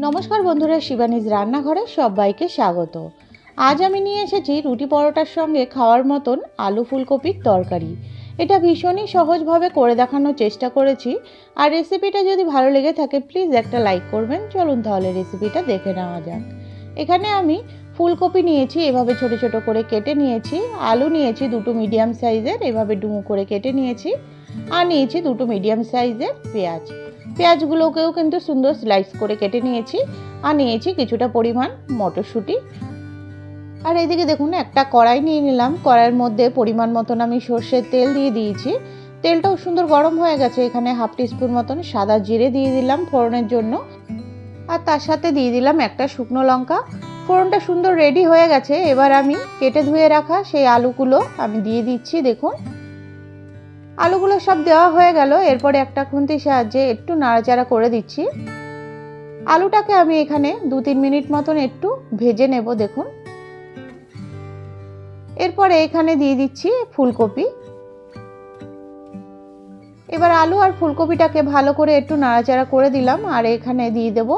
নমস্কার বন্ধুরা, শিবানীজ রান্নাঘরে সবাইকে স্বাগত। আজ আমি নিয়ে এসেছি রুটি পরোটার সঙ্গে খাওয়ার মতন আলু ফুলকপির তরকারি। এটা ভীষণই সহজভাবে করে দেখানোর চেষ্টা করেছি। আর রেসিপিটা যদি ভালো লেগে থাকে প্লিজ একটা লাইক করবেন। চলুন তাহলে রেসিপিটা দেখে নেওয়া যাক। এখানে আমি ফুলকপি নিয়েছি, এভাবে ছোট ছোট করে কেটে নিয়েছি। আলু নিয়েছি দুটো মিডিয়াম সাইজের, এভাবে ডুমো করে কেটে নিয়েছি। আর নিয়েছি দুটো মিডিয়াম সাইজের পেঁয়াজ। পেঁয়াজগুলোকেও কিন্তু সুন্দর স্লাইস করে কেটে নিয়েছি। আর নিয়েছি কিছুটা পরিমাণ মটরশুঁটি। আর এইদিকে দেখুন একটা কড়াই নিয়ে নিলাম। কড়াইয়ের মধ্যে পরিমাণ মতন আমি সর্ষের তেল দিয়ে দিয়েছি। তেলটাও সুন্দর গরম হয়ে গেছে। এখানে হাফ টিস্পুন মতন সাদা জিরে দিয়ে দিলাম ফোড়নের জন্য। আর তার সাথে দিয়ে দিলাম একটা শুকনো লঙ্কা। ফোড়নটা সুন্দর রেডি হয়ে গেছে। এবার আমি কেটে ধুয়ে রাখা সেই আলুগুলো আমি দিয়ে দিচ্ছি। দেখুন আলুগুলো সব দেওয়া হয়ে গেল। এরপরে একটা খুন্তির সাহায্যে একটু নাড়াচাড়া করে দিচ্ছি। আলুটাকে আমি এখানে 2-3 মিনিট মতন একটু ভেজে নেব। দেখুন এরপরে এখানে দিয়ে দিচ্ছি ফুলকপি। এবার আলু আর ফুলকপিটাকে ভালো করে একটু নাড়াচাড়া করে দিলাম। আর এখানে দিয়ে দেব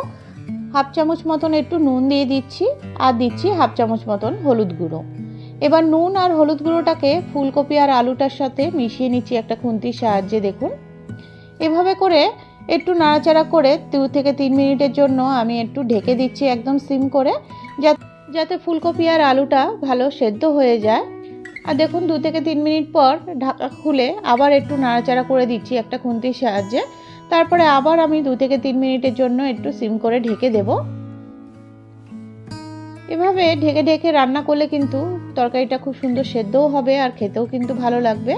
হাফ চামচ মতন একটু নুন দিয়ে দিচ্ছি। আর দিচ্ছি হাফ চামচ মতন হলুদ গুঁড়ো। এবার নুন আর হলুদ গুঁড়োটাকে ফুলকপি আর আলুটার সাথে মিশিয়ে নিচ্ছি একটা খুন্তির সাহায্যে। দেখুন এভাবে করে একটু নাড়াচাড়া করে 2 থেকে 3 মিনিটের জন্য আমি একটু ঢেকে দিচ্ছি একদম সিম করে, যাতে ফুলকপি আর আলুটা ভালো সেদ্ধ হয়ে যায়। আর দেখুন 2 থেকে 3 মিনিট পর ঢাকা খুলে আবার একটু নাড়াচাড়া করে দিচ্ছি একটা খুন্তির সাহায্যে। তারপরে আবার আমি 2 থেকে 3 মিনিটের জন্য একটু সিম করে ঢেকে দেব। এভাবে ঢেকে ঢেকে রান্না করলে কিন্তু তরকারিটা খুব সুন্দর সেদ্ধও হবে আর খেতেও কিন্তু ভালো লাগবে।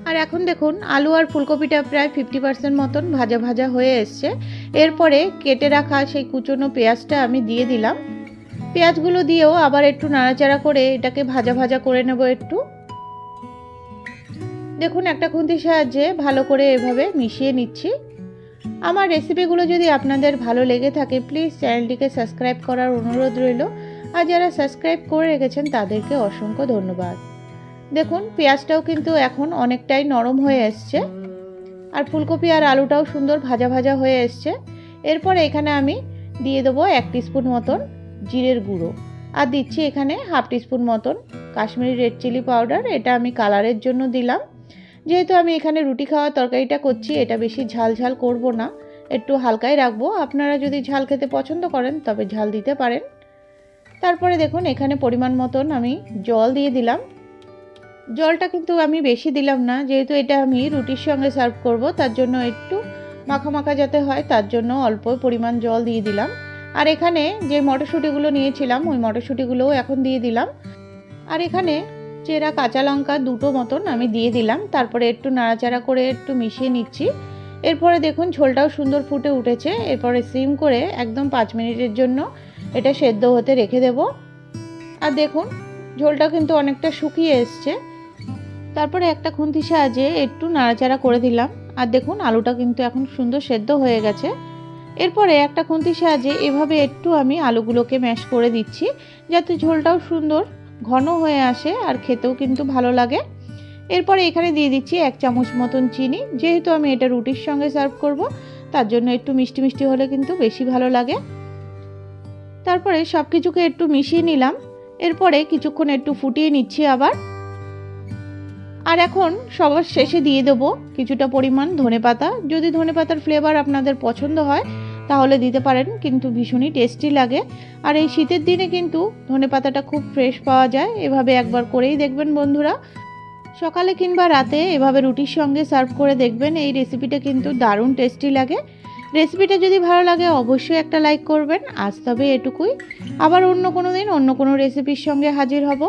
আর এখন দেখুন আলু আর ফুলকপিটা প্রায় 50% মতন ভাজা ভাজা হয়ে এসছে। এরপরে কেটে রাখা সেই কুচনো পেঁয়াজটা আমি দিয়ে দিলাম। পেঁয়াজগুলো দিয়েও আবার একটু নাড়াচাড়া করে এটাকে ভাজা ভাজা করে নেব একটু। দেখুন একটা খুন্তির সাহায্যে ভালো করে এভাবে মিশিয়ে নিচ্ছি। আমার রেসিপিগুলো যদি আপনাদের ভালো লেগে থাকে প্লিজ চ্যানেলটিকে সাবস্ক্রাইব করার অনুরোধ রইল। আর যারা সাবস্ক্রাইব করে রেখেছেন তাদেরকে অসংখ্য ধন্যবাদ। দেখুন পেঁয়াজটাও কিন্তু এখন অনেকটাই নরম হয়ে এসছে। আর ফুলকপি আর আলুটাও সুন্দর ভাজা ভাজা হয়ে এসছে। এরপর এখানে আমি দিয়ে দেবো 1 টিস্পুন মতন জিরের গুঁড়ো। আর দিচ্ছি এখানে হাফ টিস্পুন মতন কাশ্মীরি রেড চিলি পাউডার। এটা আমি কালারের জন্য দিলাম। যেহেতু আমি এখানে রুটি খাওয়ার তরকারিটা করছি, এটা বেশি ঝাল ঝাল করব না, একটু হালকাই রাখবো। আপনারা যদি ঝাল খেতে পছন্দ করেন তবে ঝাল দিতে পারেন। তারপরে দেখুন এখানে পরিমাণ মতন আমি জল দিয়ে দিলাম। জলটা কিন্তু আমি বেশি দিলাম না, যেহেতু এটা আমি রুটির সঙ্গে সার্ভ করব, তার জন্য একটু মাখা মাখা যাতে হয় তার জন্য অল্প পরিমাণ জল দিয়ে দিলাম। আর এখানে যে মটরশুঁটিগুলো নিয়েছিলাম ওই মটরশুঁটিগুলোও এখন দিয়ে দিলাম। আর এখানে চেরা কাঁচা লঙ্কা 2টো মতন আমি দিয়ে দিলাম। তারপরে একটু নাড়াচাড়া করে একটু মিশিয়ে নিচ্ছি। এরপরে দেখুন ঝোলটাও সুন্দর ফুটে উঠেছে। এরপরে সিম করে একদম 5 মিনিটের জন্য এটা সেদ্ধ হতে রেখে দেব। আর দেখুন ঝোলটা কিন্তু অনেকটা শুকিয়ে এসছে। তারপরে একটা খুন্তির সাহায্যে একটু নাড়াচাড়া করে দিলাম। আর দেখুন আলুটা কিন্তু এখন সুন্দর সেদ্ধ হয়ে গেছে। এরপরে একটা খুন্তির সাহায্যে এভাবে একটু আমি আলুগুলোকে ম্যাশ করে দিচ্ছি, যাতে ঝোলটাও সুন্দর ঘন হয়ে আসে আর খেতেও কিন্তু ভালো লাগে। এরপরে এখানে দিয়ে দিচ্ছি 1 চামচ মতন চিনি। যেহেতু আমি এটা রুটির সঙ্গে সার্ভ করব তার জন্য একটু মিষ্টি মিষ্টি হলে কিন্তু বেশি ভালো লাগে। তারপরে সব কিছুকে একটু মিশিয়ে নিলাম। এরপরে কিছুক্ষণ একটু ফুটিয়ে নিচ্ছি আবার। আর এখন সবার শেষে দিয়ে দেবো কিছুটা পরিমাণ ধনেপাতা। যদি ধনেপাতার ফ্লেভার আপনাদের পছন্দ হয় তাহলে দিতে পারেন, কিন্তু ভীষণই টেস্টি লাগে। আর এই শীতের দিনে কিন্তু ধনেপাতাটা খুব ফ্রেশ পাওয়া যায়। এভাবে একবার করেই দেখবেন বন্ধুরা, সকালে কিংবা রাতে এভাবে রুটির সঙ্গে সার্ভ করে দেখবেন। এই রেসিপিটা কিন্তু দারুণ টেস্টি লাগে। রেসিপিটা যদি ভালো লাগে অবশ্যই একটা লাইক করবেন। আজ তবে এটুকুই। আবার অন্য কোনো দিন অন্য কোনো রেসিপির সঙ্গে হাজির হব।